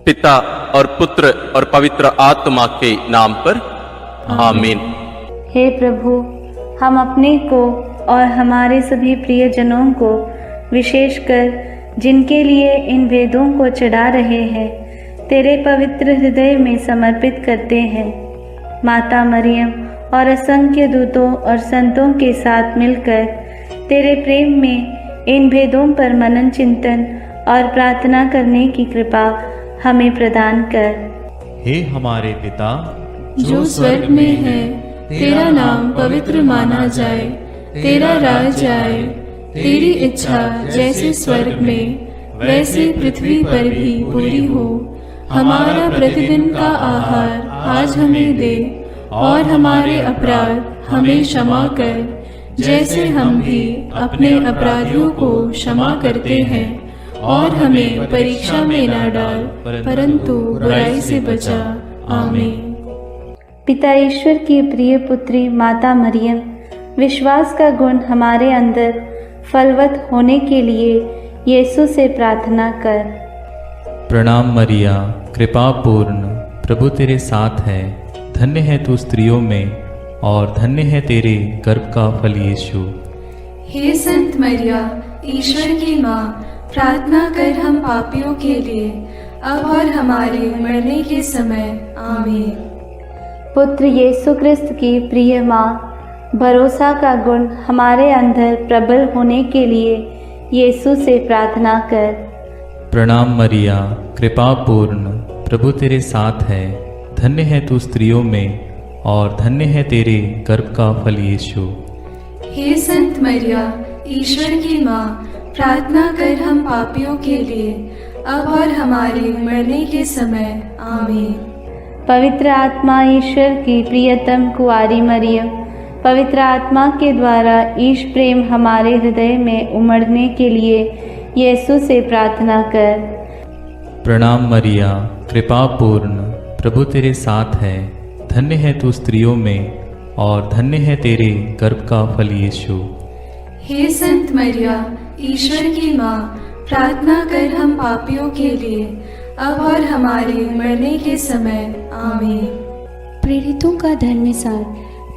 पिता और पुत्र और पवित्र आत्मा के नाम पर आमीन। हे प्रभु, हम अपने को और हमारे सभी प्रियजनों को, विशेषकर जिनके लिए इन वेदों को चढ़ा रहे हैं, तेरे पवित्र हृदय में समर्पित करते हैं। माता मरियम और असंख्य दूतों और संतों के साथ मिलकर तेरे प्रेम में इन भेदों पर मनन चिंतन और प्रार्थना करने की कृपा हमें प्रदान कर। हे हमारे पिता जो स्वर्ग में है, तेरा नाम पवित्र माना जाए, तेरा राज्य आए, तेरी इच्छा जैसे स्वर्ग में वैसे पृथ्वी पर भी पूरी हो। हमारा प्रतिदिन का आहार आज हमें दे, और हमारे अपराध हमें क्षमा कर, जैसे हम भी अपने अपराधियों को क्षमा करते हैं, और हमें परीक्षा में न डाल, परंतु बुराई से बचा। आमीन। पिता ईश्वर की प्रिय पुत्री माता मरियम, विश्वास का गुण हमारे अंदर फलवत होने के लिए यीशु से प्रार्थना कर। प्रणाम मरिया, कृपा पूर्ण, प्रभु तेरे साथ है। धन्य है तू स्त्रियों में, और धन्य है तेरे गर्भ का फल यीशु। हे संत मरिया, ईश्वर की माँ, प्रार्थना कर हम पापियों के लिए, अब और हमारे मरने के समय। आमीन। पुत्र यीशु क्रिस्त की प्रिय माँ, भरोसा का गुण हमारे अंदर प्रबल होने के लिए यीशु से प्रार्थना कर। प्रणाम मरिया, कृपा पूर्ण, प्रभु तेरे साथ है। धन्य है तू स्त्रियों में, और धन्य है तेरे गर्भ का फल यीशु। हे संत मरिया, ईश्वर की माँ, प्रार्थना कर हम पापियों के लिए, अब और हमारे मरने के समय। आमीन। पवित्र आत्मा ईश्वर की प्रियतम कुंवारी मरियम, पवित्र आत्मा के द्वारा ईश प्रेम हमारे हृदय में उमड़ने के लिए यीशु से प्रार्थना कर। प्रणाम मरिया, कृपा पूर्ण, प्रभु तेरे साथ है। धन्य है तू स्त्रियों में, और धन्य है तेरे गर्भ का फल यीशु। हे संत मरिया, ईश्वर की माँ, प्रार्थना कर हम पापियों के लिए, अब और हमारे मरने के समय। आमीन। प्रेरितों का धर्मसार।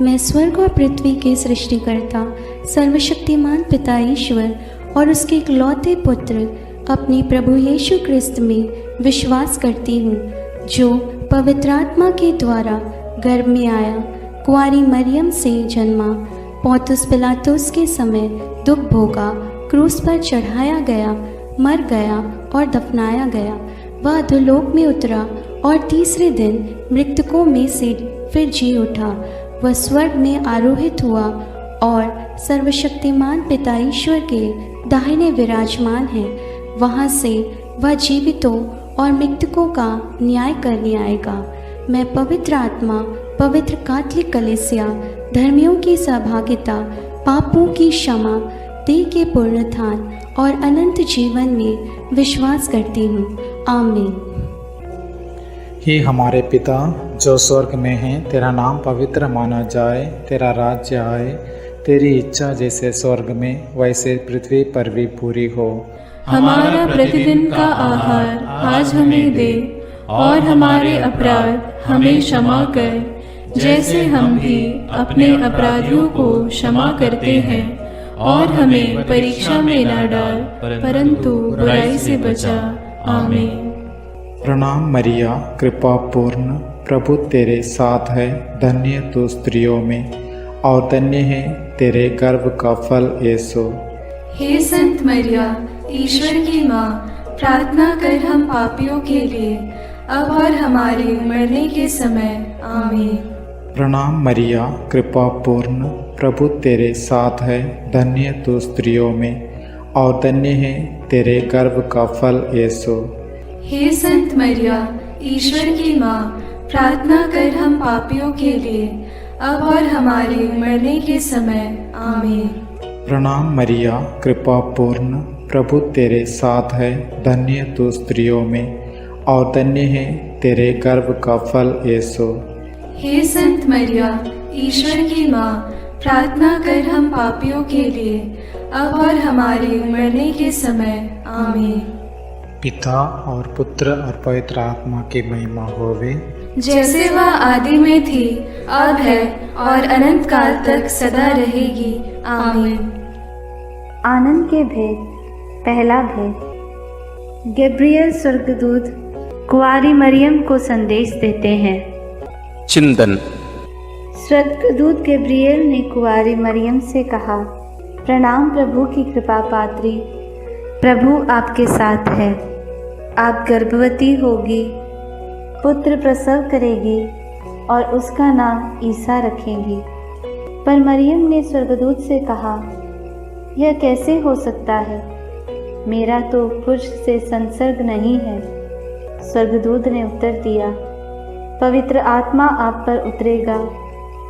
मैं स्वर्ग और पृथ्वी के सृष्टिकर्ता सर्वशक्तिमान पिता ईश्वर और उसके इकलौते पुत्र अपने प्रभु यीशु क्रिस्त में विश्वास करती हूँ, जो पवित्र आत्मा के द्वारा गर्भ में आया, कुंवारी मरियम से जन्मा, पौंतुस पिलातुस के समय दुख भोगा, क्रूस पर चढ़ाया गया, मर गया और दफनाया गया। वह अधोलोक में उतरा और तीसरे दिन मृतकों में से फिर जी उठा। वह स्वर्ग में आरोहित हुआ और सर्वशक्तिमान पिता ईश्वर के दाहिने विराजमान है। वहाँ से वह जीवितों और मृतकों का न्याय करने आएगा। मैं पवित्र आत्मा, पवित्र कैथोलिक कलीसिया, धर्मियों की सहभागिता, पापों की क्षमा, देह के पुनरुत्थान और अनंत जीवन में विश्वास करती हूँ। आमीन। हे हमारे पिता जो स्वर्ग में है, तेरा नाम पवित्र माना जाए, तेरा राज्य आए, तेरी इच्छा जैसे स्वर्ग में वैसे पृथ्वी पर भी पूरी हो। हमारा प्रतिदिन का आहार आज हमें दे, और हमारे अपराध हमें क्षमा कर, जैसे हम भी अपने अपराधियों को क्षमा करते हैं, और हमें परीक्षा में न डाल, परंतु बुराई से बचा। आमीन। प्रणाम मरिया, कृपा पूर्ण, प्रभु तेरे साथ है। धन्य तू स्त्रियों में, और धन्य है तेरे गर्भ का फल यीशु। हे संत मरिया, ईश्वर की माँ, प्रार्थना कर हम पापियों के लिए, अब और हमारे मरने के समय। आमीन। प्रणाम मरिया, कृपा पूर्ण, प्रभु तेरे साथ है। धन्य तू स्त्रियों में, और धन्य है तेरे गर्भ का फल यीशु। हे संत मरिया, ईश्वर की माँ, प्रार्थना कर हम पापियों के लिए, अब और हमारे मरने के समय। आमीन। प्रणाम मरिया, कृपा पूर्ण, प्रभु तेरे साथ है। धन्य तू स्त्रियों में, और धन्य है तेरे गर्भ का फल यीशु। हे संत मरिया, ईश्वर की माँ, प्रार्थना कर हम पापियों के लिए, अब और हमारे मरने के समय। आमीन। पिता और पुत्र और पवित्र आत्मा की महिमा होवे, जैसे वह आदि में थी, अब है और अनंत काल तक सदा रहेगी। आमीन। आनंद के भेद। पहला भेद। गैब्रियल स्वर्गदूत कुंवारी मरियम को संदेश देते हैं। चिंतन। स्वर्गदूत गैब्रियल ने कुंवारी मरियम से कहा, प्रणाम प्रभु की कृपा पात्री, प्रभु आपके साथ है। आप गर्भवती होगी, पुत्र प्रसव करेगी और उसका नाम ईसा रखेंगी। पर मरियम ने स्वर्गदूत से कहा, यह कैसे हो सकता है? मेरा तो पुरुष से संसर्ग नहीं है। स्वर्गदूत ने उत्तर दिया, पवित्र आत्मा आप पर उतरेगा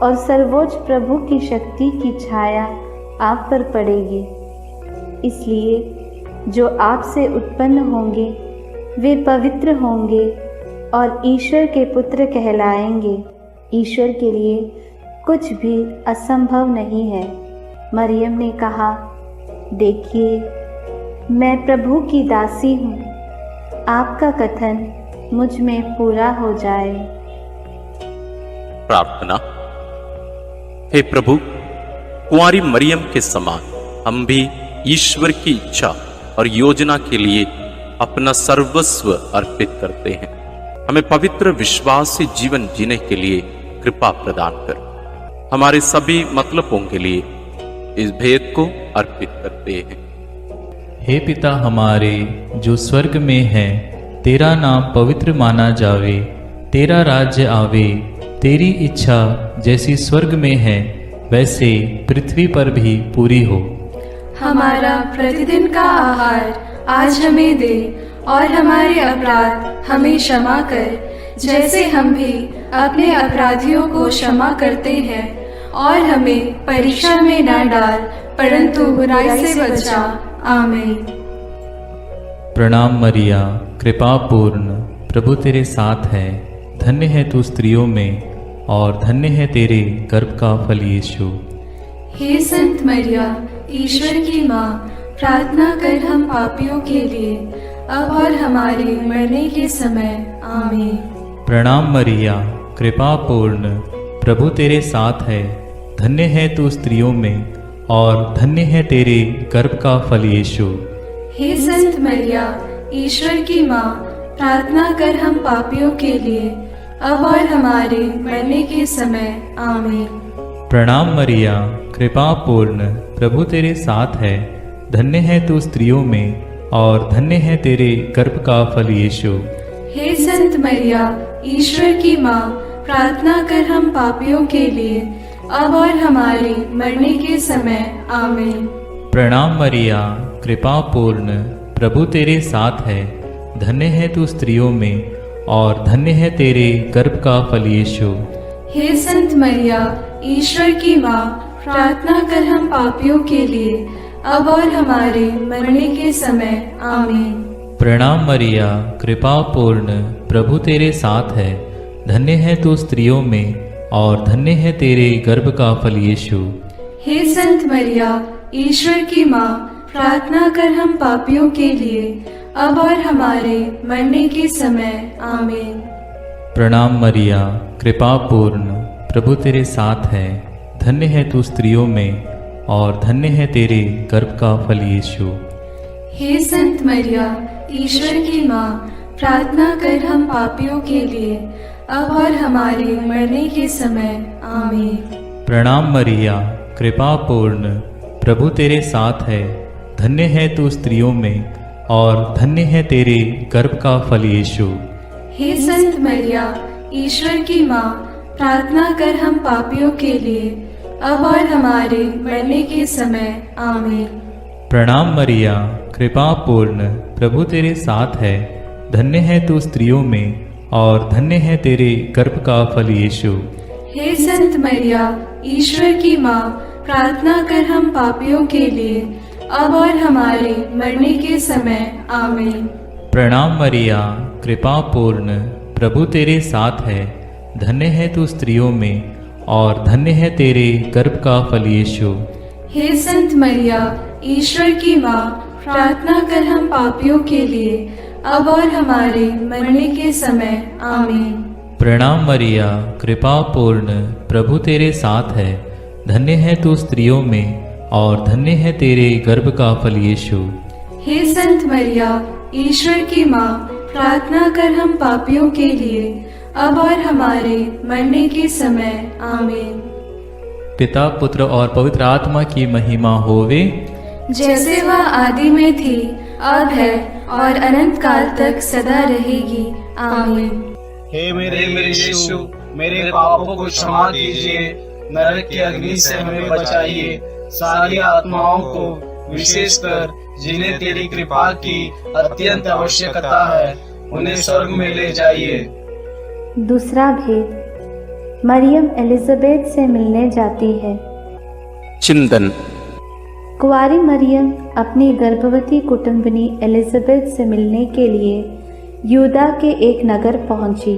और सर्वोच्च प्रभु की शक्ति की छाया आप पर पड़ेगी। इसलिए जो आपसे उत्पन्न होंगे वे पवित्र होंगे और ईश्वर के पुत्र कहलाएंगे। ईश्वर के लिए कुछ भी असंभव नहीं है। मरियम ने कहा, देखिए, मैं प्रभु की दासी हूँ, आपका कथन मुझ में पूरा हो जाए। प्रार्थना। हे प्रभु, कुंवारी मरियम के समान हम भी ईश्वर की इच्छा और योजना के लिए अपना सर्वस्व अर्पित करते हैं। हमें पवित्र विश्वास से जीवन जीने के लिए कृपा प्रदान कर। हमारे सभी मतलबों के लिए इस भेद को अर्पित करते हैं। हे पिता हमारे जो स्वर्ग में है, तेरा नाम पवित्र माना जावे, तेरा राज्य आवे, तेरी इच्छा जैसी स्वर्ग में है वैसे पृथ्वी पर भी पूरी हो। हमारा प्रतिदिन का आहार आज हमें दे और हमारे अपराध हमें क्षमा कर, जैसे हम भी अपने अपराधियों को क्षमा करते हैं, और हमें परीक्षा में न डाल परंतु बुराई से बचा। आमीन। प्रणाम मरिया, कृपा पूर्ण, प्रभु तेरे साथ है। धन्य है तू स्त्रियों में और धन्य है तेरे गर्भ का फल यीशु। हे संत मरिया, ईश्वर की माँ, प्रार्थना कर हम पापियों के लिए, अब और हमारे मरने के समय। आमीन। प्रणाम मरिया, कृपा पूर्ण, प्रभु तेरे साथ है। धन्य है तू स्त्रियों में और धन्य है तेरे गर्भ का फल यीशु। हे संत मरिया, ईश्वर की माँ, प्रार्थना कर हम पापियों के लिए, अब और हमारे मरने के समय। आमीन। प्रणाम मरिया, कृपा पूर्ण, प्रभु तेरे साथ है। धन्य है तू स्त्रियों में और धन्य है तेरे गर्भ का फल यीशु। हे संत मरिया, ईश्वर की माँ, प्रार्थना कर हम पापियों के लिए, अब और हमारे मरने के समय। आमीन। प्रणाम मरिया, कृपा पूर्ण, प्रभु तेरे साथ है। धन्य है तू स्त्रियों में और धन्य है तेरे गर्भ का फल यीशु। हे संत मरिया, ईश्वर की माँ, प्रार्थना कर हम पापियों के लिए, अब और हमारे मरने के समय। आमीन। प्रणाम मरिया, कृपा पूर्ण, प्रभु तेरे साथ है। धन्य है तू स्त्रियों में और धन्य है तेरे गर्भ का फल यीशु। हे संत मरिया, ईश्वर की माँ, प्रार्थना कर हम पापियों के लिए, अब और हमारे मरने के समय। आमीन। प्रणाम मरिया, कृपा पूर्ण, प्रभु तेरे साथ है। धन्य है तू स्त्रियों में और धन्य है तेरे गर्भ का फल यीशु। हे संत मरिया, ईश्वर की माँ, प्रार्थना कर हम पापियों के लिए, अब और हमारे मरने के समय। आमीन। प्रणाम मरिया, कृपा पूर्ण, प्रभु तेरे साथ है। धन्य है तू स्त्रियों में और धन्य है तेरे गर्भ का फल यीशु। हे संत मरिया, ईश्वर की माँ, प्रार्थना कर हम पापियों के लिए, अब और हमारे मरने के समय। आमीन। प्रणाम मरिया, कृपा पूर्ण, प्रभु तेरे साथ है। धन्य है तू स्त्रियों में और धन्य है तेरे गर्भ का फल यीशु। हे संत मरिया, ईश्वर की माँ, प्रार्थना कर हम पापियों के लिए, अब और हमारे मरने के समय। आमीन। प्रणाम मरिया, कृपा पूर्ण, प्रभु तेरे साथ है। धन्य है तू स्त्रियों में और धन्य है तेरे गर्भ का फल यीशु। हे संत मरिया, ईश्वर की माँ, प्रार्थना कर हम पापियों के लिए, अब और हमारे मरने के समय आमीन। प्रणाम मरिया, कृपा पूर्ण, प्रभु तेरे साथ है। धन्य है तू स्त्रियों में और धन्य है तेरे गर्भ का फल यीशु। हे संत मरिया, ईश्वर की माँ, प्रार्थना कर हम पापियों के लिए अब और हमारे मरने के समय आमीन। पिता, पुत्र और पवित्र आत्मा की महिमा होवे, जैसे वह आदि में थी, अब है और अनंत काल तक सदा रहेगी आमीन। हे मेरे यीशु, मेरे पापों को क्षमा कीजिए, नरक की अग्नि से हमें बचाइए, सारी आत्माओं को, विशेषकर जिन्हें तेरी कृपा की अत्यंत आवश्यकता है, उन्हें स्वर्ग में ले जाइए। दूसरा भेद, मरियम एलिजाबेथ से मिलने जाती है। चिंतन। कुंवारी मरियम अपनी गर्भवती कुटुंबनी एलिजाबेथ से मिलने के लिए यूदा के एक नगर पहुंची।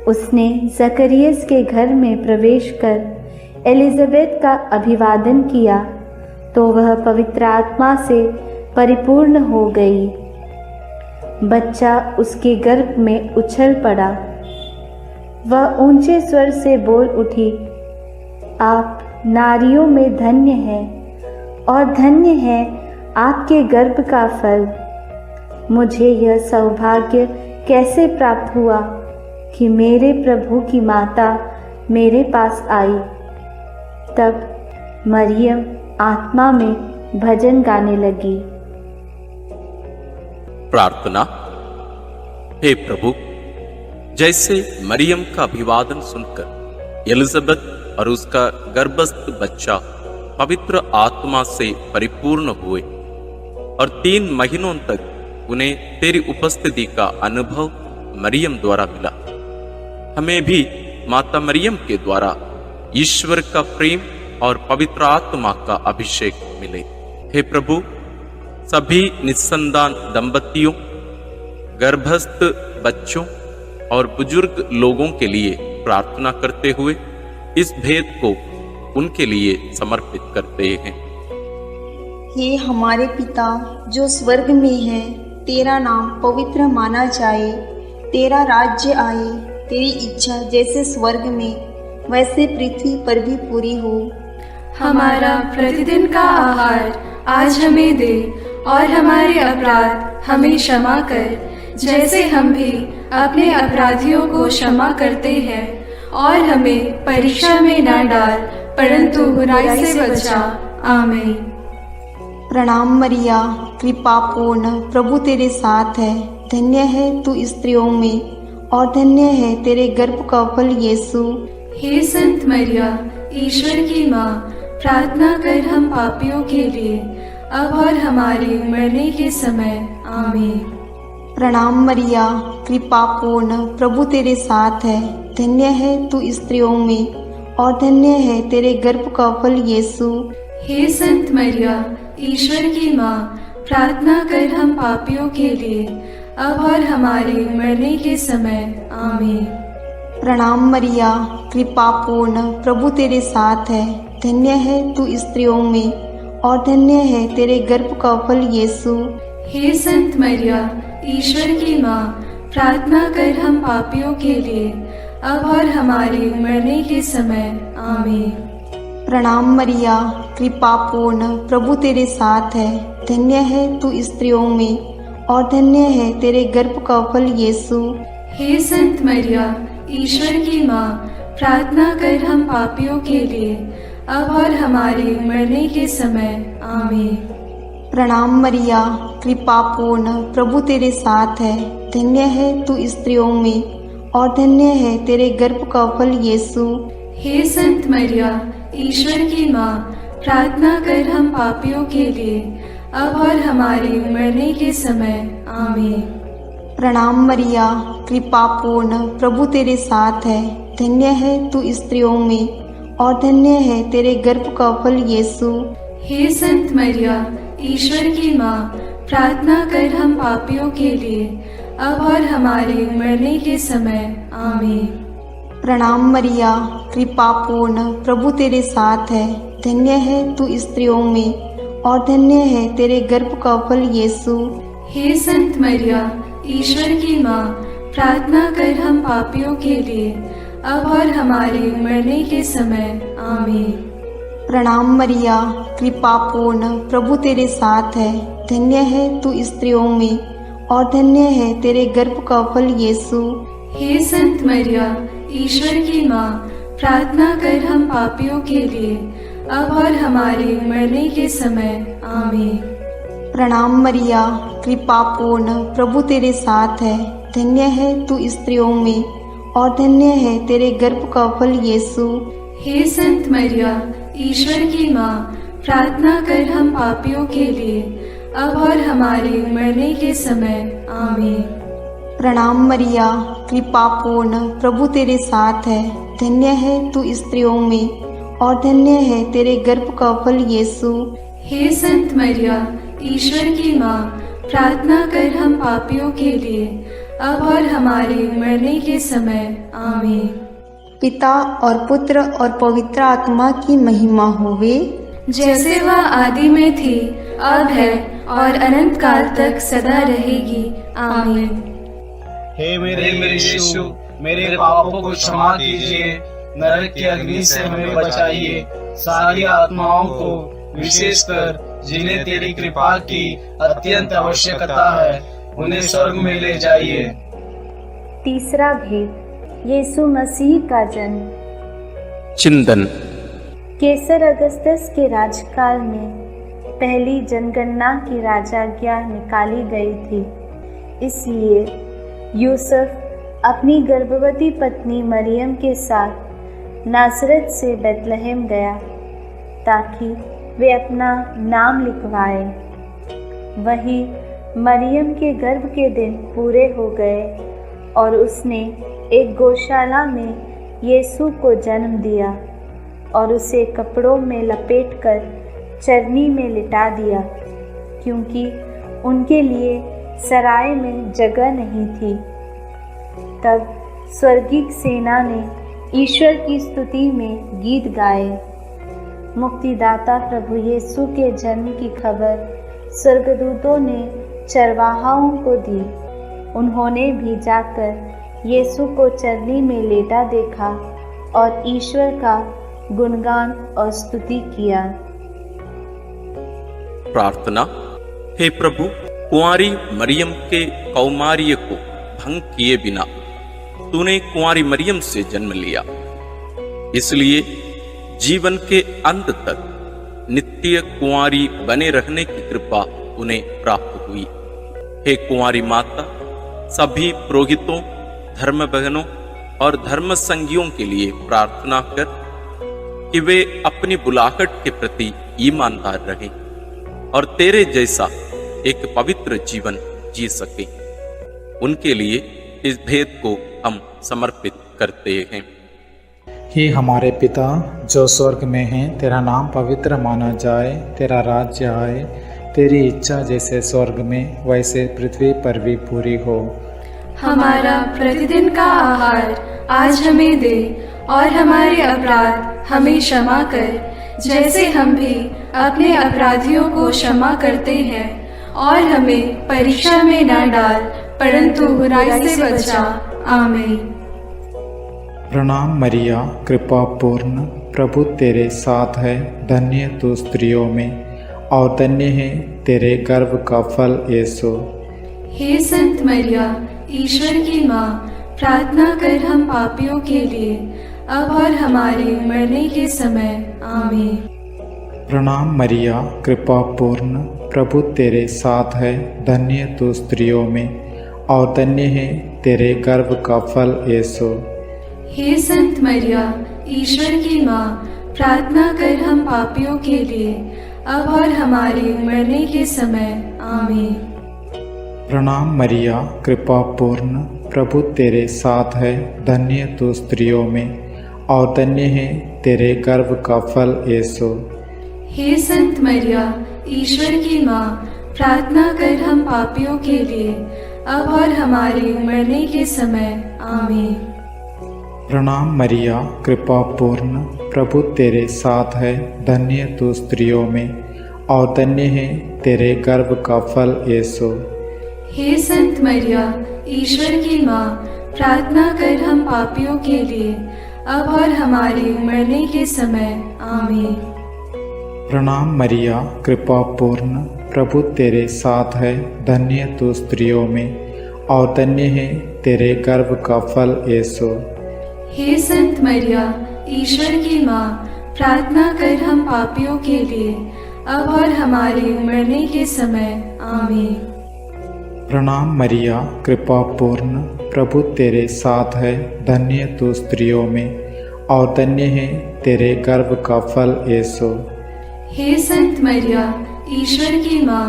उसने जकरियस के घर में प्रवेश कर एलिजाबेथ का अभिवादन किया तो वह पवित्र आत्मा से परिपूर्ण हो गई। बच्चा उसके गर्भ में उछल पड़ा। वह ऊंचे स्वर से बोल उठी, आप नारियों में धन्य हैं और धन्य है आपके गर्भ का फल। मुझे यह सौभाग्य कैसे प्राप्त हुआ कि मेरे प्रभु की माता मेरे पास आई। तब मरियम आत्मा में भजन गाने लगी। प्रार्थना। हे प्रभु, जैसे मरियम का अभिवादन सुनकर एलिजाबेथ और उसका गर्भस्थ बच्चा पवित्र आत्मा से परिपूर्ण हुए और 3 महीनों तक उन्हें तेरी उपस्थिति का अनुभव मरियम द्वारा मिला, हमें भी माता मरियम के द्वारा ईश्वर का प्रेम और पवित्र आत्मा का अभिषेक मिले। हे प्रभु, सभी निस्संतान दंपतियों, गर्भस्थ बच्चों और बुजुर्ग लोगों के लिए प्रार्थना करते हुए इस भेद को उनके लिए समर्पित करते हैं। हे हमारे पिता जो स्वर्ग में है, तेरा नाम पवित्र माना जाए, तेरा राज्य आए, तेरी इच्छा जैसे स्वर्ग में वैसे पृथ्वी पर भी पूरी हो। हमारा प्रतिदिन का आहार आज हमें दे और हमारे अपराध हमें क्षमा कर, जैसे हम भी अपने अपराधियों को क्षमा करते हैं, और हमें परीक्षा में न डाल परंतु बुराई से बचा। आमीन। प्रणाम मरिया, कृपा पूर्ण, प्रभु तेरे साथ है। धन्य है तू स्त्रियों में और धन्य है तेरे गर्भ का फल यीशु। हे संत मरिया, ईश्वर की माँ, प्रार्थना कर हम पापियों के लिए अब और हमारे मरने के समय। आमीन। प्रणाम मरिया, कृपा पूर्ण, प्रभु तेरे साथ है। धन्य है तू स्त्रियों में और धन्य है तेरे गर्भ का फल यीशु। हे संत मरिया, ईश्वर की माँ, प्रार्थना कर हम पापियों के लिए अब और हमारे मरने के समय। आमीन। प्रणाम मरिया, कृपा पूर्ण, प्रभु तेरे साथ है। धन्य है तू स्त्रियों में और धन्य है तेरे गर्भ का फल यीशु। हे संत मरिया, ईश्वर की माँ, प्रार्थना कर हम पापियों के लिए अब और हमारे मरने के समय। आमीन। प्रणाम मरिया, कृपा पूर्ण, प्रभु तेरे साथ है। धन्य है तू स्त्रियों में और धन्य है तेरे गर्भ का फल यीशु। हे संत मरिया, ईश्वर की माँ, प्रार्थना कर हम पापियों के लिए अब और हमारे मरने के समय। आमीन। प्रणाम मरिया, कृपा पूर्ण, प्रभु तेरे साथ है। धन्य है तू स्त्रियों में और धन्य है तेरे गर्भ का फल यीशु। हे संत मरिया, ईश्वर की माँ, प्रार्थना कर हम पापियों के लिए अब और हमारे मरने के समय। आमीन। प्रणाम मरिया, कृपा पूर्ण, प्रभु तेरे साथ है। धन्य है तू स्त्रियों में और धन्य है तेरे गर्भ का फल यीशु। हे संत मरिया, ईश्वर की माँ, प्रार्थना कर हम पापियों के लिए अब और हमारे मरने के समय। आमीन। प्रणाम मरिया, कृपा पूर्ण, प्रभु तेरे साथ है। धन्य है तू स्त्रियों में और धन्य है तेरे गर्भ का फल यीशु। हे संत मरिया, ईश्वर की माँ, प्रार्थना कर हम पापियों के लिए, अब और हमारे मरने के समय। आमीन। प्रणाम मरिया, कृपा पूर्ण, प्रभु तेरे साथ है। धन्य है तू स्त्रियों में और धन्य है तेरे गर्भ का फल यीशु। हे संत मरिया, ईश्वर की माँ, प्रार्थना कर हम पापियों के लिए, अब और हमारे मरने के समय। आमीन। प्रणाम मरिया, कृपा पूर्ण, प्रभु तेरे साथ है। धन्य है तू स्त्रियों में और धन्य है तेरे गर्भ का फल यीशु। हे संत मरिया, ईश्वर की माँ, प्रार्थना कर हम पापियों के लिए, अब और हमारे मरने के समय। आमीन। प्रणाम मरिया, कृपा पूर्ण, प्रभु तेरे साथ है। धन्य है तू स्त्रियों में और धन्य है तेरे गर्भ का फल यीशु। हे संत मरिया, ईश्वर की माँ, प्रार्थना कर हम पापियों के लिए, अब और हमारे मरने के समय। आमीन। पिता और पुत्र और पवित्र आत्मा की महिमा होवे, जैसे वह आदि में थी, अब है और अनंत काल तक सदा रहेगी। आमीन। हे मेरे यीशु, मेरे पापों को क्षमा कीजिए, नरक की अग्नि से हमें बचाइए, सारी आत्माओं को, विशेषकर जिन्हें तेरी कृपा की अत्यंत आवश्यकता है, उन्हें स्वर्ग में ले जाइए। तीसरा भेद, यीशु मसीह का जन्म। चिंतन। केसर अगस्तस के राजकाल में पहली जनगणना की राजाज्ञा निकाली गई थी। इसलिए यूसुफ अपनी गर्भवती पत्नी मरियम के साथ नासरत से बेतलहम गया ताकि वे अपना नाम लिखवाए। वहीं मरियम के गर्भ के दिन पूरे हो गए और उसने एक गौशाला में यीशु को जन्म दिया और उसे कपड़ों में लपेटकर चरनी में लिटा दिया, क्योंकि उनके लिए सराय में जगह नहीं थी। तब स्वर्गीय सेना ने ईश्वर की स्तुति में गीत गाए। मुक्तिदाता प्रभु यीशु के जन्म की खबर स्वर्गदूतों ने चरवाहाओं को दी। उन्होंने भी जाकर यीशु को चरनी में लेटा देखा और ईश्वर का गुणगान और स्तुति किया। प्रार्थना। हे प्रभु, कुंवारी मरियम के कौमार्य को भंग किए बिना तूने कुंवारी मरियम से जन्म लिया, इसलिए जीवन के अंत तक नित्य कुंवारी बने रहने की कृपा उन्हें प्राप्त हुई। हे कुंवारी माता, सभी पुरोहितों, धर्म बहनों और धर्म संगियों के लिए प्रार्थना कर कि वे अपनी बुलाहट के प्रति ईमानदार रहें और तेरे जैसा एक पवित्र जीवन जी सके। उनके लिए इस भेद को हम समर्पित करते हैं। हे हमारे पिता जो स्वर्ग में है, तेरा नाम पवित्र माना जाए, तेरा राज्य आए, तेरी इच्छा जैसे स्वर्ग में वैसे पृथ्वी पर भी पूरी हो। हमारा प्रतिदिन का आहार आज हमें दे और हमारे अपराध हमें क्षमा कर, जैसे हम भी अपने अपराधियों को क्षमा करते हैं, और हमें परीक्षा में न डाल परंतु बुराई से बचा। आमीन। प्रणाम मरिया, कृपा पूर्ण, प्रभु तेरे साथ है। धन्य तू स्त्रियों में और धन्य है तेरे गर्भ का फल यीशु। हे संत मरिया, ईश्वर की माँ, प्रार्थना कर हम पापियों के लिए, अब और हमारे मरने के समय। आमीन। प्रणाम मरिया, कृपा पूर्ण, प्रभु तेरे साथ है। धन्य तू स्त्रियों में और धन्य है तेरे गर्भ का फल यीशु। हे संत मरिया, ईश्वर की माँ, प्रार्थना कर हम पापियों के लिए, अब और हमारे मरने के समय। आमीन। प्रणाम मरिया, कृपा पूर्ण, प्रभु तेरे साथ है। धन्य तू स्त्रियों में और धन्य है तेरे गर्भ का फल यीशु। हे संत मरिया, ईश्वर की माँ, प्रार्थना कर हम पापियों के लिए, अब और हमारे मरने के समय। आमीन। प्रणाम मरिया, कृपा पूर्ण, प्रभु तेरे साथ है। धन्य तू स्त्रियों में और धन्य है तेरे गर्भ का फल यीशु। हे संत मरिया, ईश्वर की माँ, प्रार्थना कर हम पापियों के लिए, अब और हमारे मरने के समय। आमीन। प्रणाम मरिया, कृपा पूर्ण, प्रभु तेरे साथ है, धन्य तू स्त्रियों में और धन्य है तेरे गर्भ का फल यीशु। हे संत मरिया, ईश्वर की माँ, प्रार्थना कर हम पापियों के लिए, अब और हमारे मरने के समय। आमीन। प्रणाम मरिया, कृपा पूर्ण, प्रभु तेरे साथ है, धन्य तू स्त्रियों में और धन्य है तेरे गर्भ का फल यीशु। हे संत मरिया, ईश्वर की माँ,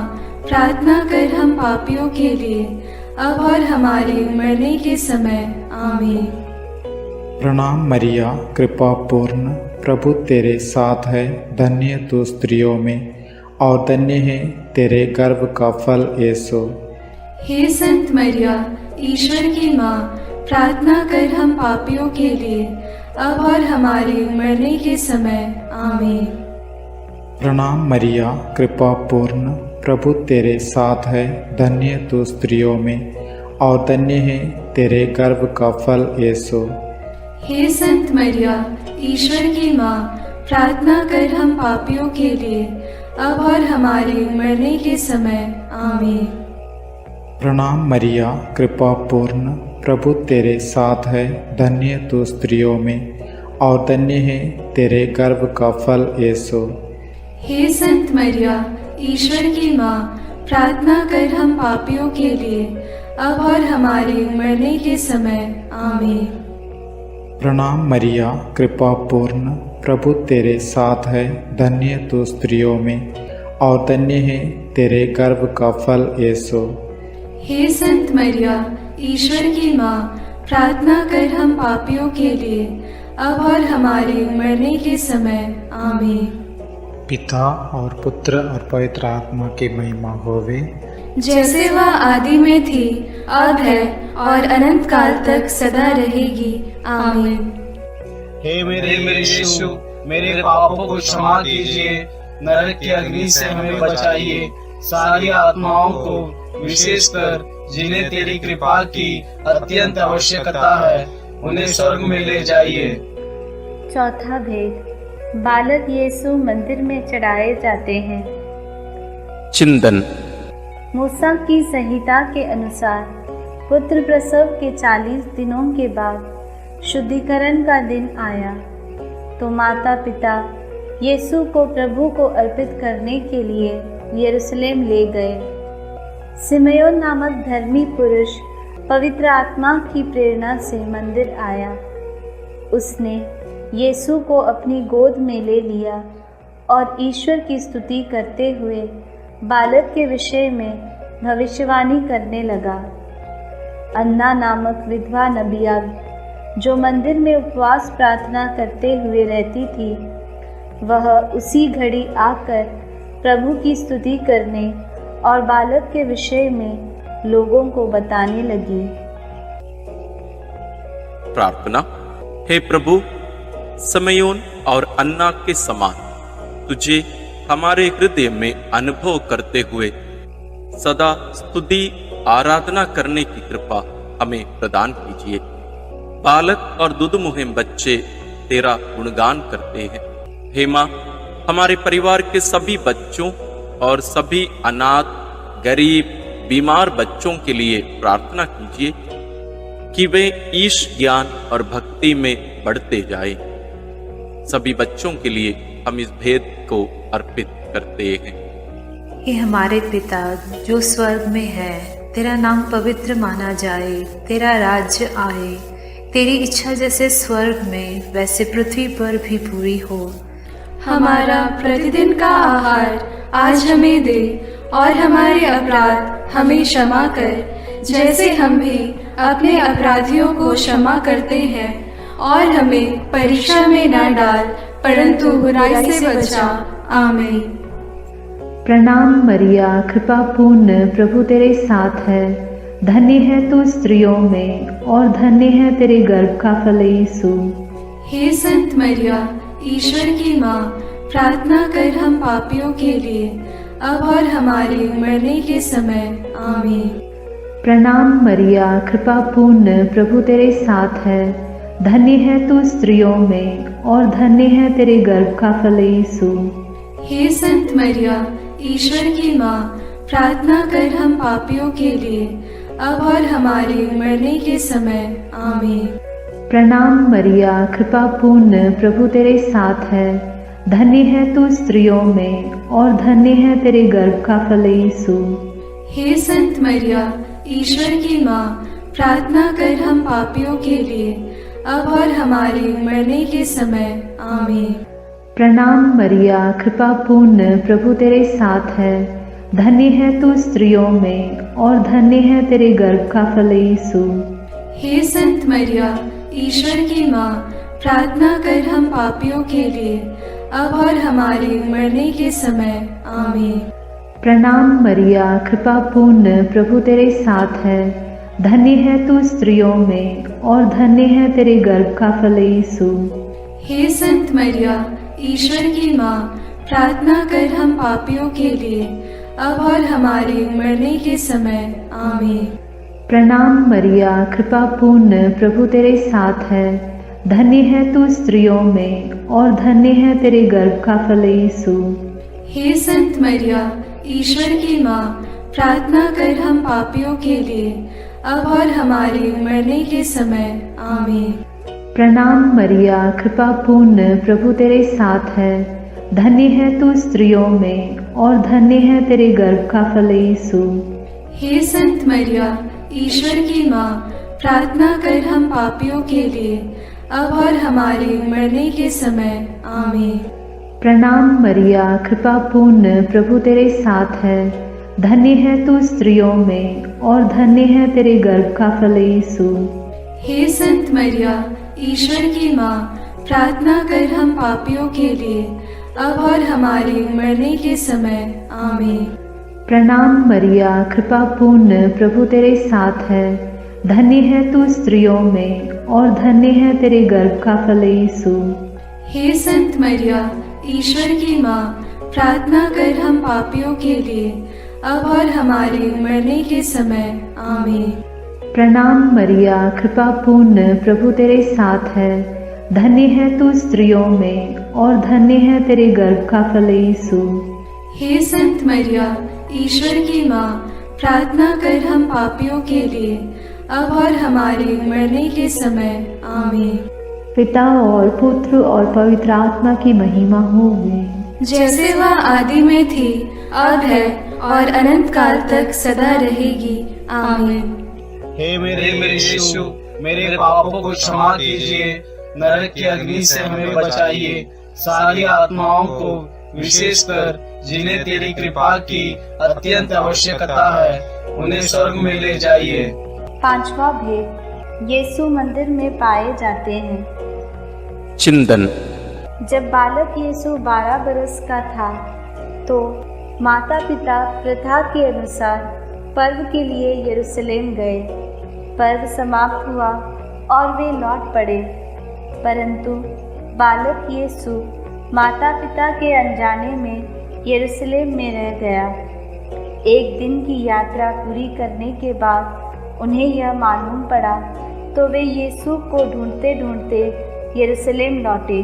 प्रार्थना कर हम पापियों के लिए, अब और हमारे मरने के समय। आमीन। प्रणाम मरिया, कृपा पूर्ण, प्रभु तेरे साथ है, धन्य तू स्त्रियों में और धन्य है तेरे गर्भ का फल यीशु। हे संत मरिया, ईश्वर की माँ, प्रार्थना कर हम पापियों के लिए, अब और हमारे मरने के समय। आमीन। प्रणाम मरिया, कृपा पूर्ण, प्रभु तेरे साथ है, धन्य तू स्त्रियों में और धन्य है तेरे गर्भ का फल यीशु। हे संत मरिया, ईश्वर की माँ, प्रार्थना कर हम पापियों के लिए, अब और हमारे मरने के समय। आमीन। प्रणाम मरिया, कृपा पूर्ण, प्रभु तेरे साथ है, धन्य तू स्त्रियों में और धन्य है तेरे गर्भ का फल यीशु। हे संत मरिया, ईश्वर की माँ, प्रार्थना कर हम पापियों के लिए, अब और हमारे मरने के समय। आमीन। प्रणाम मरिया, कृपा पूर्ण, प्रभु तेरे साथ है, धन्य तू स्त्रियों में और धन्य है तेरे गर्भ का फल यीशु। हे संत मरिया, ईश्वर की माँ, प्रार्थना कर हम पापियों के लिए, अब और हमारे मरने के समय। आमीन। पिता और पुत्र और पवित्र आत्मा की महिमा होवे, जैसे वह आदि में थी, अब है और अनंत काल तक सदा रहेगी। आमीन। हे मेरे यीशु, मेरे पापों को क्षमा कीजिए, नरक की अग्नि से हमें बचाइए, सारी आत्माओं को, विशेषकर जिन्हें तेरी कृपा की अत्यंत आवश्यकता है, उन्हें स्वर्ग में ले जाइए। चौथा भेद, बालक यीशु मंदिर में चढ़ाए जाते हैं। चिंतन। मूसा की संहिता के अनुसार पुत्र प्रसव के 40 दिनों के बाद शुद्धिकरण का दिन आया, तो माता पिता यीशु को प्रभु को अर्पित करने के लिए यरूशलेम ले गए। सिमयोन नामक धर्मी पुरुष पवित्र आत्मा की प्रेरणा से मंदिर आया। उसने यीशु को अपनी गोद में ले लिया और ईश्वर की स्तुति करते हुए बालक के विषय में भविष्यवाणी करने लगा। अन्ना नामक विधवा नबिया, जो मंदिर में उपवास प्रार्थना करते हुए रहती थी, वह उसी घड़ी आकर प्रभु की स्तुति करने और बालक के विषय में लोगों को बताने लगी। प्रार्थना। हे प्रभु, सिमयोन और अन्ना के समान तुझे हमारे हृदय में अनुभव करते हुए सदा स्तुति आराधना करने की कृपा हमें प्रदान कीजिए। बालक और दुध मुहिम बच्चे तेरा गुणगान करते हैं। हे माँ, हमारे परिवार के सभी बच्चों और सभी अनाथ, गरीब, बीमार बच्चों के लिए प्रार्थना कीजिए कि वे ईश ज्ञान और भक्ति में बढ़ते जाएं। सभी बच्चों के लिए हम इस भेद को अर्पित करते हैं। हे हमारे पिता जो स्वर्ग में है, तेरा नाम पवित्र माना जाए, तेरा राज्य आए, तेरी इच्छा जैसे स्वर्ग में वैसे पृथ्वी पर भी पूरी हो। हमारा प्रतिदिन का आहार आज हमें दे, और हमारे अपराध हमें क्षमा कर, जैसे हम भी अपने अपराधियों को क्षमा करते हैं, और हमें परीक्षा में न डाल, परंतु बुराई से बचा। आमीन। प्रणाम मरिया, कृपा पूर्ण, प्रभु तेरे साथ है, धन्य है तू स्त्रियों में और धन्य है तेरे गर्भ का फल यीशु। हे संत मरिया, ईश्वर की माँ, प्रार्थना कर हम पापियों के लिए, अब और हमारे मरने के समय। आमीन। प्रणाम मरिया, कृपा पूर्ण, प्रभु तेरे साथ है। धन्य है तू स्त्रियों में और धन्य है तेरे गर्भ का फल यीशु। हे संत मरिया, ईश्वर की माँ, प्रार्थना कर हम पापियों के लिए, अब और हमारे मरने के समय। आमीन। प्रणाम मरिया, कृपा पूर्ण, प्रभु तेरे साथ है। धन्य है तू स्त्रियों में और धन्य है तेरे गर्भ का फल यीशु। हे संत मरिया, ईश्वर की माँ, प्रार्थना कर हम पापियों के लिए, अब और हमारे मरने के समय। आमीन। प्रणाम मरिया, कृपा पूर्ण, प्रभु तेरे साथ है। धन्य है तू स्त्रियों में और धन्य है तेरे गर्भ का फल यीशु। हे संत मरिया, ईश्वर की माँ, प्रार्थना कर हम पापियों के लिए, अब और हमारे मरने के समय। आमीन। प्रणाम मरिया, कृपा पूर्ण, प्रभु तेरे साथ है। धन्य है तू स्त्रियों में और धन्य है तेरे गर्भ का फल यीशु। हे संत मरिया, ईश्वर की माँ, प्रार्थना कर हम पापियों के लिए, अब और हमारे मरने के समय। आमीन। प्रणाम मरिया, कृपा पूर्ण, प्रभु तेरे साथ है। धन्य है तू स्त्रियों में और धन्य है तेरे गर्भ का फल यीशु। हे संत मरिया, ईश्वर की माँ, प्रार्थना कर हम पापियों के लिए, अब और हमारे मरने के समय। आमीन। प्रणाम मरिया, कृपा पूर्ण, प्रभु तेरे साथ है। धन्य है तू स्त्रियों में और धन्य है तेरे गर्भ का फल यीशु। हे संत मरिया, ईश्वर की माँ, प्रार्थना कर हम पापियों के लिए, अब और हमारे मरने के समय। आमीन। प्रणाम मरिया, कृपा पूर्ण, प्रभु तेरे साथ है। धन्य है तू स्त्रियों में और धन्य है तेरे गर्भ का फल यीशु। हे संत मरिया, ईश्वर की माँ, प्रार्थना कर हम पापियों के लिए, अब और हमारे मरने के समय। आमीन। प्रणाम मरिया, कृपा पूर्ण, प्रभु तेरे साथ है। धन्य है तू स्त्रियों में और धन्य है तेरे गर्भ का फल यीशु। हे संत मरिया, ईश्वर की माँ, प्रार्थना कर हम पापियों के लिए, अब और हमारे मरने के समय। आमीन। प्रणाम मरिया, कृपा पूर्ण, प्रभु तेरे साथ है। धन्य है तू स्त्रियों में और धन्य है तेरे गर्भ का फल यीशु। हे संत मरिया, ईश्वर की माँ, प्रार्थना कर हम पापियों के लिए, अब और हमारे मरने के समय। आमीन। पिता और पुत्र और पवित्र आत्मा की महिमा होवे, जैसे वह आदि में थी, अब है और अनंत काल तक सदा रहेगी। आमीन। हे मेरे यीशु, मेरे पापों को क्षमा कीजिए, नरक की अग्नि से हमें बचाइए, सारी आत्माओं को, विशेषकर जिन्हें तेरी कृपा की अत्यंत आवश्यकता है, उन्हें स्वर्ग में ले जाइए। पांचवा भेद, यीशु मंदिर में पाए जाते हैं। चिंतन। जब बालक यीशु 12 बरस का था तो माता पिता प्रथा के अनुसार पर्व के लिए यरूशलेम गए। पर्व समाप्त हुआ और वे लौट पड़े, परंतु बालक यीशु माता पिता के अनजाने में यरूशलेम में रह गया। एक दिन की यात्रा पूरी करने के बाद उन्हें यह मालूम पड़ा तो वे यीशु को ढूंढते ढूंढते यरूशलेम लौटे।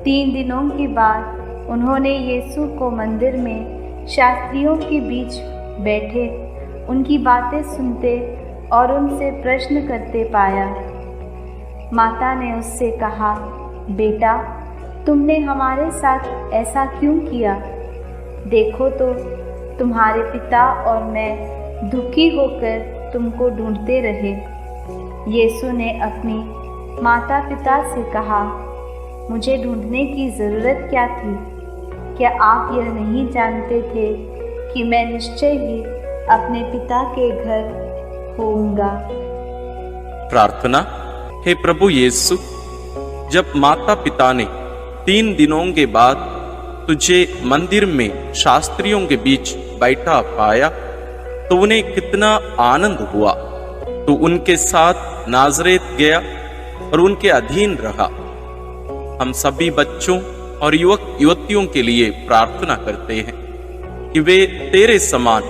3 दिनों के बाद उन्होंने यीशु को मंदिर में शास्त्रियों के बीच बैठे उनकी बातें सुनते और उनसे प्रश्न करते पाया। माता ने उससे कहा, बेटा, तुमने हमारे साथ ऐसा क्यों किया? देखो तो तुम्हारे पिता और मैं दुखी होकर तुमको ढूंढते रहे। यीशु ने अपनी माता पिता से कहा, मुझे ढूंढने की ज़रूरत क्या थी? क्या आप यह नहीं जानते थे कि मैं निश्चय ही अपने पिता के घर होऊंगा? प्रार्थना। हे प्रभु यीशु, जब माता पिता ने 3 दिनों के बाद तुझे मंदिर में शास्त्रियों के बीच बैठा पाया तो उन्हें कितना आनंद हुआ। तो उनके साथ नाज़रेत गया और उनके अधीन रहा। हम सभी बच्चों और युवक युवतियों के लिए प्रार्थना करते हैं कि वे तेरे समान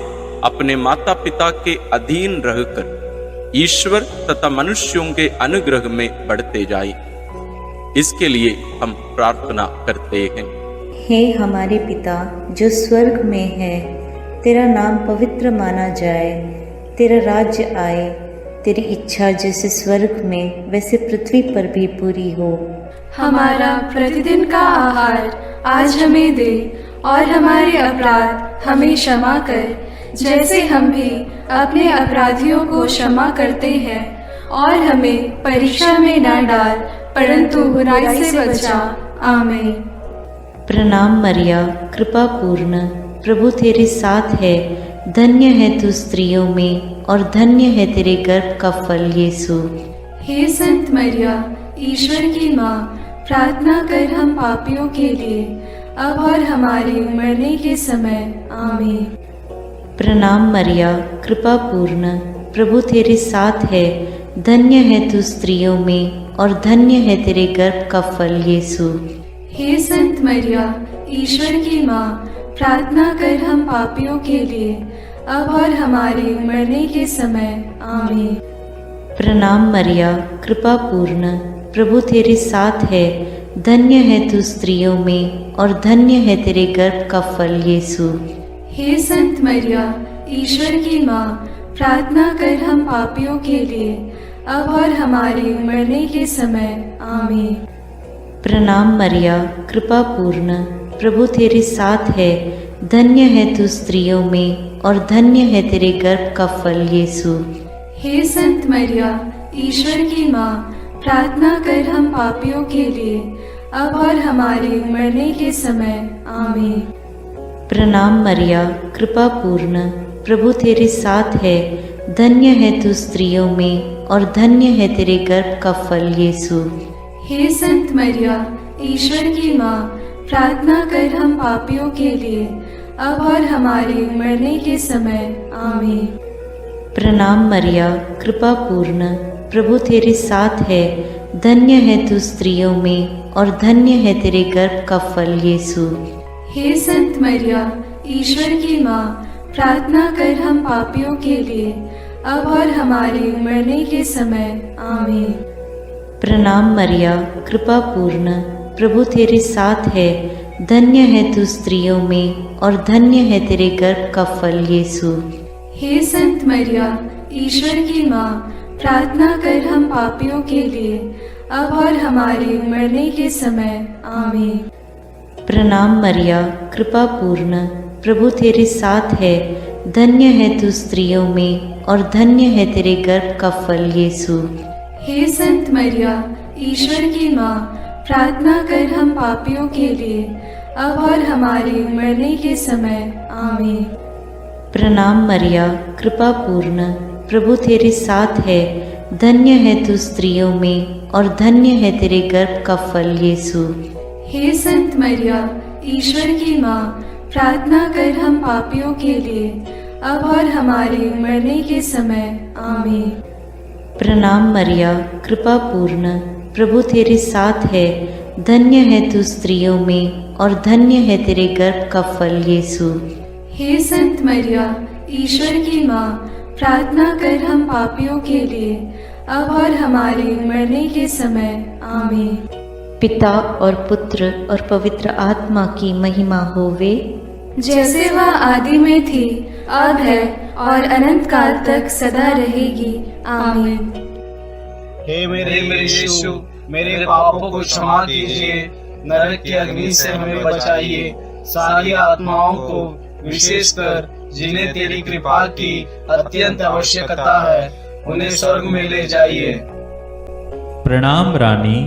अपने माता पिता के अधीन रहकर ईश्वर तथा मनुष्यों के अनुग्रह में बढ़ते जाए, इसके लिए हम प्रार्थना करते हैं। हे हमारे पिता जो स्वर्ग में है, तेरा नाम पवित्र माना जाए, तेरा राज्य आए, तेरी इच्छा जैसे स्वर्ग में वैसे पृथ्वी पर भी पूरी हो। हमारा प्रतिदिन का आहार आज हमें दे, और हमारे अपराध हमें क्षमा कर, जैसे हम भी अपने अपराधियों को क्षमा करते हैं, और हमें परीक्षा में न डाल, परंतु बुराई से बचा। आमीन। प्रणाम मरिया, कृपा पूर्ण, प्रभु तेरे साथ है, धन्य है तू स्त्रियों में और धन्य है तेरे गर्भ का फल यीशु। हे संत मरिया, ईश्वर की माँ, प्रार्थना कर हम पापियों के लिए, अब और हमारे मरने के समय। आमीन। प्रणाम मरिया, कृपा पूर्ण, प्रभु तेरे साथ है, धन्य है तू स्त्रियों में और धन्य है तेरे गर्भ का फल यीशु। हे संत मरिया, ईश्वर की माँ, प्रार्थना कर हम पापियों के लिए, अब और हमारे मरने के समय। आमीन। प्रणाम मरिया, कृपा पूर्ण, प्रभु तेरे साथ है, धन्य है तू स्त्रियों में और धन्य है तेरे गर्भ का फल यीशु। हे संत मरिया, ईश्वर की माँ, प्रार्थना कर हम पापियों के लिए, अब और हमारे मरने के समय। आमीन। प्रणाम मरिया, कृपा पूर्ण, प्रभु तेरे साथ है, धन्य है तू स्त्रियों में और धन्य है तेरे गर्भ का फल यीशु। हे संत मरिया, ईश्वर की माँ, प्रार्थना कर हम पापियों के लिए, अब और हमारे मरने के समय। आमीन। प्रणाम मरिया, कृपा पूर्ण, प्रभु तेरे साथ है, धन्य है तू स्त्रियों में और धन्य है तेरे गर्भ का फल यीशु। हे संत मरिया, ईश्वर की माँ, प्रार्थना कर हम पापियों के लिए, अब और हमारे मरने के समय। आमीन। प्रणाम मरिया, कृपा पूर्ण, प्रभु तेरे साथ है, धन्य है तू स्त्रियों में और धन्य है तेरे गर्भ का फल यीशु। हे संत मरिया, ईश्वर की माँ, प्रार्थना कर हम पापियों के लिए, अब और हमारे मरने के समय। आमीन। प्रणाम मरिया, कृपा पूर्ण, प्रभु तेरे साथ है, धन्य है तू स्त्रियों में और धन्य है तेरे गर्भ का फल यीशु। हे संत मरिया, ईश्वर की माँ, प्रार्थना कर हम पापियों के लिए, अब और हमारे मरने के समय। आमीन। प्रणाम मरिया, कृपा पूर्ण, प्रभु तेरे साथ है, धन्य है तू स्त्रियों में और धन्य है तेरे गर्भ का फल यीशु। हे संत मरिया, ईश्वर की माँ, प्रार्थना कर हम पापियों के लिए, अब और हमारे मरने के समय। आमीन। प्रणाम मरिया, कृपा पूर्ण, प्रभु तेरे साथ है, धन्य है तू स्त्रियों में और धन्य है तेरे गर्भ का फल यीशु। हे संत मरिया, ईश्वर की माँ, प्रार्थना कर हम पापियों के लिए, अब और हमारे मरने के समय। आमीन। प्रणाम मरिया, कृपा पूर्ण, प्रभु तेरे साथ है, धन्य है तू स्त्रियों में और धन्य है तेरे गर्भ का फल यीशु। हे संत मरिया, ईश्वर की माँ, प्रार्थना कर हम पापियों के लिए, अब और हमारे मरने के समय। आमीन। पिता और पुत्र और पवित्र आत्मा की महिमा होवे, जैसे वह आदि में थी, अब है और अनंत काल तक सदा रहेगी। आमीन। हे मेरे यीशु, मेरे पापों को क्षमा कीजिए, नरक की अग्नि से हमें बचाइए, सारी आत्माओं को, विशेषकर जिन्हें तेरी कृपा की अत्यंत आवश्यकता है, उन्हें स्वर्ग में ले जाइए। प्रणाम रानी,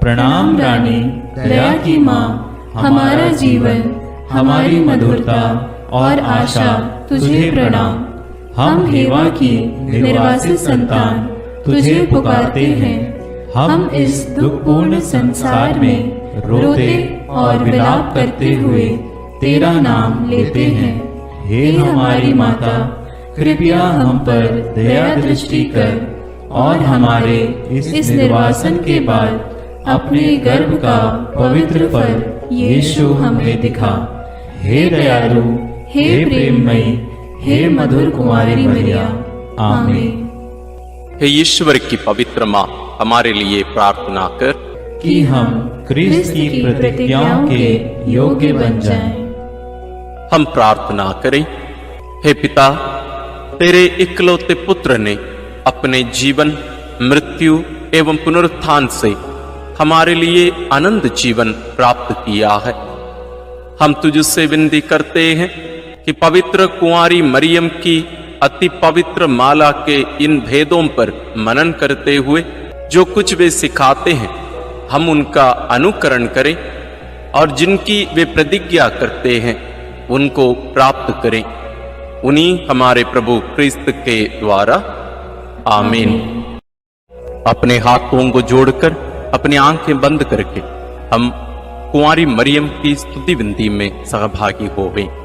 प्रणाम रानी, दया की माँ, हमारा जीवन, हमारी मधुरता और आशा तुझे प्रणाम। हम हेवा की निर्वासित संतान तुझे पुकारते हैं। हम इस दुखपूर्ण संसार में रोते और विलाप करते हुए तेरा नाम लेते हैं। हे हमारी माता, कृपया हम पर दया दृष्टि कर और हमारे इस निर्वासन के बाद अपने गर्भ का पवित्र फल यीशु हमें दिखा। हे दयालु, हे प्रेममयी, हे मधुर कुमारी मरिया। आमीन। हे ईश्वर की पवित्र माँ, हमारे लिए प्रार्थना कर कि हम क्रिस्त की प्रतिज्ञाओं के योग्य बन जाएं। हम प्रार्थना करें। हे पिता, तेरे इकलौते पुत्र ने अपने जीवन, मृत्यु एवं पुनरुत्थान से हमारे लिए अनंत जीवन प्राप्त किया है। हम तुझसे विनती करते हैं कि पवित्र कुंवारी मरियम की अति पवित्र माला के इन भेदों पर मनन करते हुए जो कुछ वे सिखाते हैं, हम उनका अनुकरण करें और जिनकी वे प्रतिज्ञा करते हैं उनको प्राप्त करें। उन्हीं हमारे प्रभु क्रिस्त के द्वारा। आमीन। अपने हाथों को जोड़कर अपनी आंखें बंद करके हम कुंवारी मरियम की स्तुति विनती में सहभागी होवें।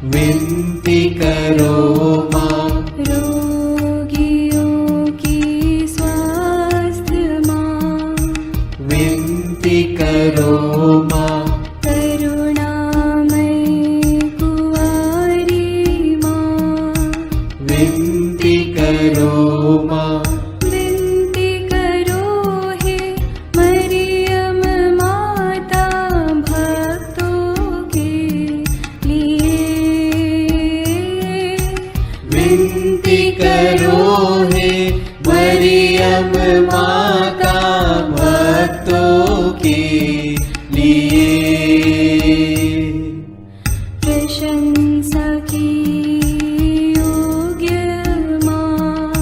विनती करो माँ, रोगियों करो माँ। करुणामयी कुंवारी माँ, विनती करो माँ। विनती करो हे मरियम माता भक्तों के लिए। विनती करो हे मरियम माता भक्तों के लिए। प्रशंसा की योग्य माँ,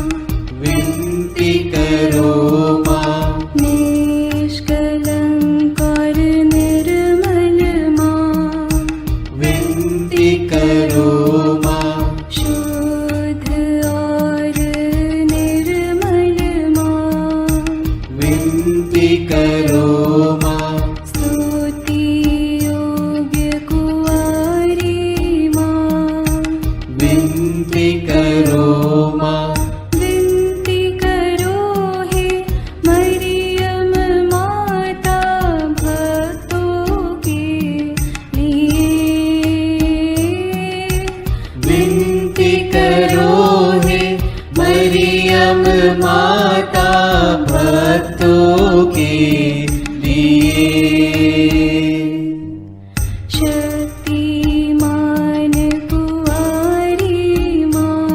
विनती करो माँ। निष्कलंक और निर्मल माँ, विनती करो माँ। शुद्ध और निर्मल माँ, विनती करो माँ। स्तुति योग्य कुंवारी माँ, विनती करो माँ। विनती करो हे मरियम माता भक्तों के लिए। विनती करो हे मरियम माता भक्तों के लिए। शक्तिमान कुंवारी माँ,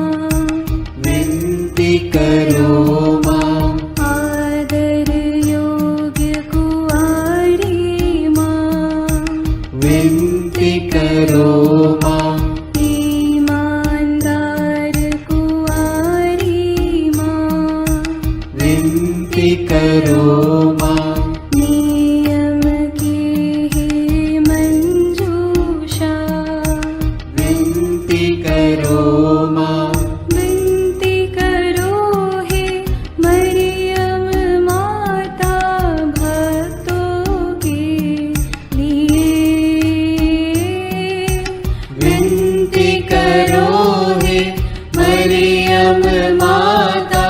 विनती करो माँ। आदर योग्य कुंवारी माँ, विनती करो माँ। ईमानदार कुंवारी माँ, विनती करो माँ। नियम की हे मंजूषा, विनती करो माँ। विनती करो हे मरियम माता भक्तों के लिए। विनती करो हे मरियम माता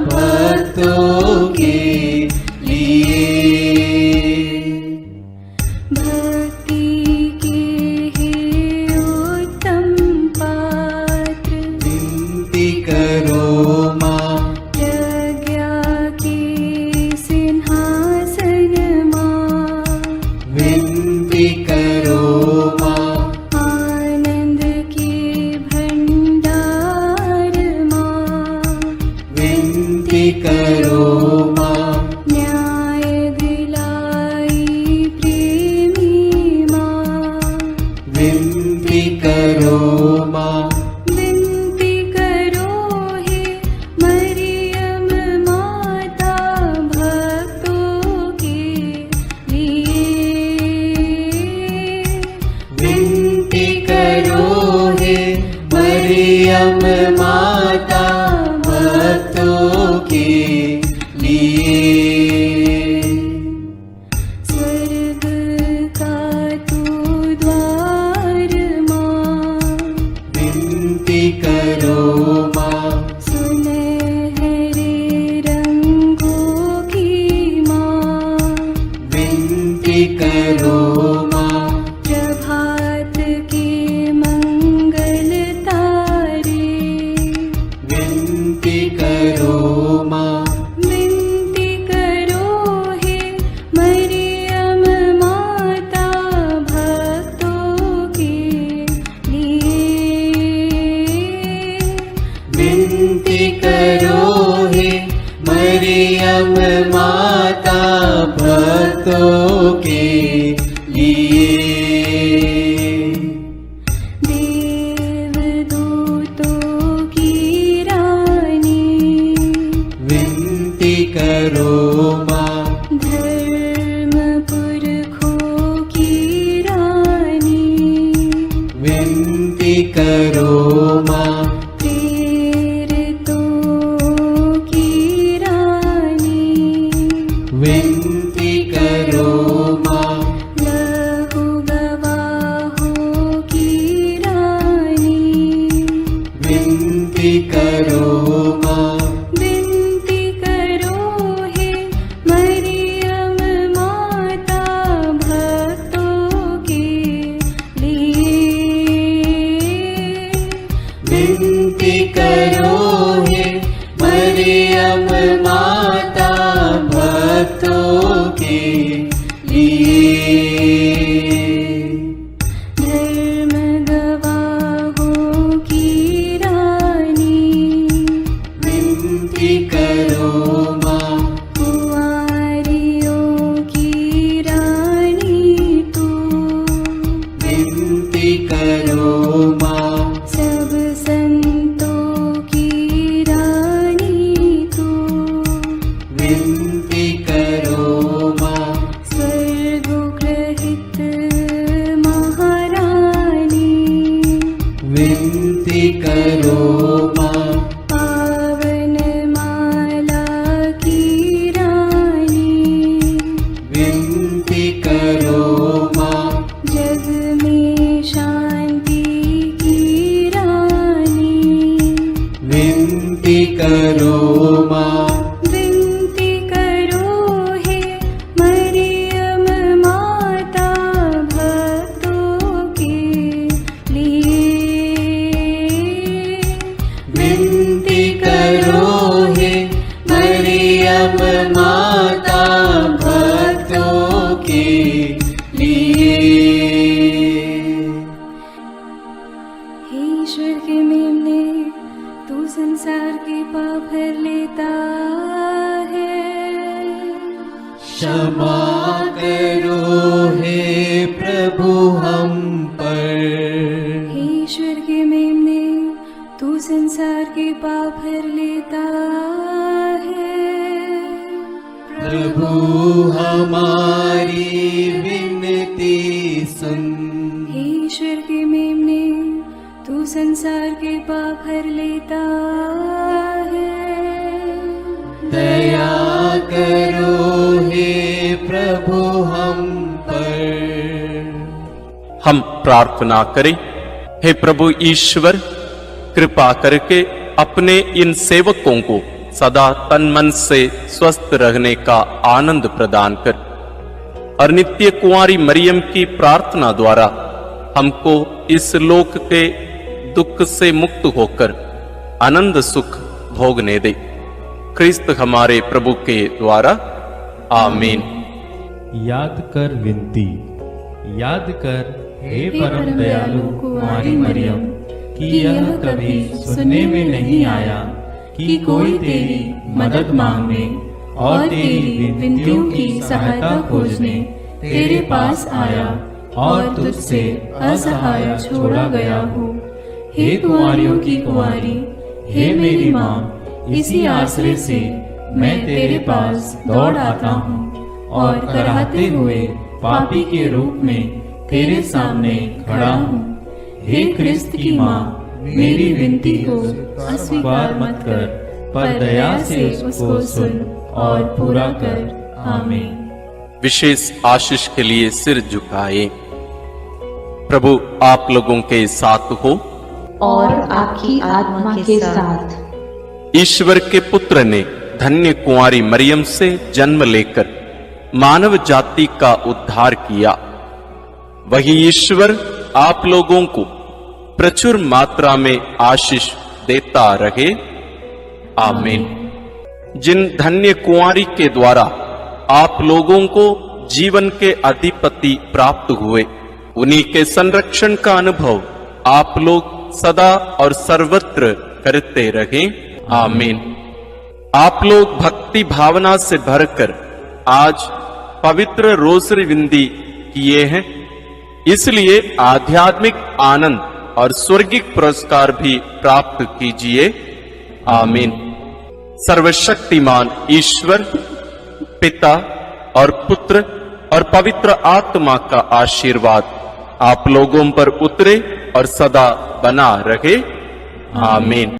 भक्तों के लिए। भक्ति के हे उत्तम पात्र, विनती करो माँ। प्रज्ञा के सिंहासन माँ, विनती करो माँ। आनंद के भंडार माँ, विनती करो माँ। न्याय दिलाई प्रेमी माँ, विनती करो माँ। विनती करो हे मरियम माता भक्तों के लिए। विनती करो हे मरियम माता भक्तों के लिए। स्वर्ग का तू द्वार माँ, विनती करो माँ। सुनहरे रंगों की माँ, विनती करो माँ। प्रभात के मंगल तारे, विनती करो माँ। विनती करो हे मरियम माता भक्तों के लिए। विनती करो हे मरियम माता भक्तों के लिए। देवदूतों की रानी, विनती करो माँ। धर्म पुरखों की रानी, विनती करो माँ। प्रेरितों की रानी, विनती करो माँ। लहू गवाहों की रानी, विनती करो माँ। विनती करो हे मरियम माता धर्म गवाहों की रानी विनती करो माँ कुंवारियों की रानी तू विनती करो माँ सब संतों की रानी तू विनती करो माँ स्वर्गोग्रहित महारानी विनती करो माँ पावन माला की रानी विनती करो माँ जग में शांति की रानी विनती करो माँ विनती करो हे मरियम माता भक्तों के लिए विनती करो हे मरियम माता भक्तों के लिए। हे ईश्वर के मेमने तू संसार के पाप भर लेता है क्षमा करो हे प्रभु हम पर हे ईश्वर के मेमने तू संसार के पाप भर लेता है प्रभु हमारी विनती सुन हे ईश्वर के मेमने तू संसार के पाप भर लेता है दया करो हे प्रभु हम पर हम प्रार्थना करें। हे प्रभु ईश्वर, कृपा करके अपने इन सेवकों को सदा तन मन से स्वस्थ रहने का आनंद प्रदान कर और नित्य कुंवारी मरियम की प्रार्थना द्वारा हमको इस लोक के दुख से मुक्त होकर आनंद सुख भोगने दे। क्रिस्त हमारे प्रभु के द्वारा आमीन। याद कर विनती, याद कर हे परम दयालु कुंवारी मरियम कि यह कभी सुनने में नहीं आया कि कोई तेरी मदद मांगने और तेरी विनतियों की सहायता खोजने तेरे पास आया और तुझसे असहाय छोड़ा गया हूँ। हे कुंवारियों की कुंवारी, हे मेरी माँ, इसी आश्रय से मैं तेरे पास दौड़ आता हूँ और कराहते हुए पापी के रूप में तेरे सामने खड़ा हूँ। हे क्रिस्त की माँ, मेरी विनती को अस्वीकार मत कर, पर दया से उसको सुन और पूरा कर। आमीन। विशेष आशीष के लिए सिर झुकाए। प्रभु आप लोगों के साथ हो और आपकी आत्मा के साथ। ईश्वर के पुत्र ने धन्य कुंवारी मरियम से जन्म लेकर मानव जाति का उद्धार किया। वही ईश्वर आप लोगों को प्रचुर मात्रा में आशीष देता रहे। आमीन। जिन धन्य कुंवारी के द्वारा आप लोगों को जीवन के अधिपति प्राप्त हुए, उन्हीं के संरक्षण का अनुभव आप लोग सदा और सर्वत्र करते रहें। आमीन। आप लोग भक्ति भावना से भरकर आज पवित्र रोसरी विनती किए हैं, इसलिए आध्यात्मिक आनंद और स्वर्गिक पुरस्कार भी प्राप्त कीजिए। आमीन। सर्वशक्तिमान ईश्वर पिता और पुत्र और पवित्र आत्मा का आशीर्वाद आप लोगों पर उतरे और सदा बना रहे। आमीन।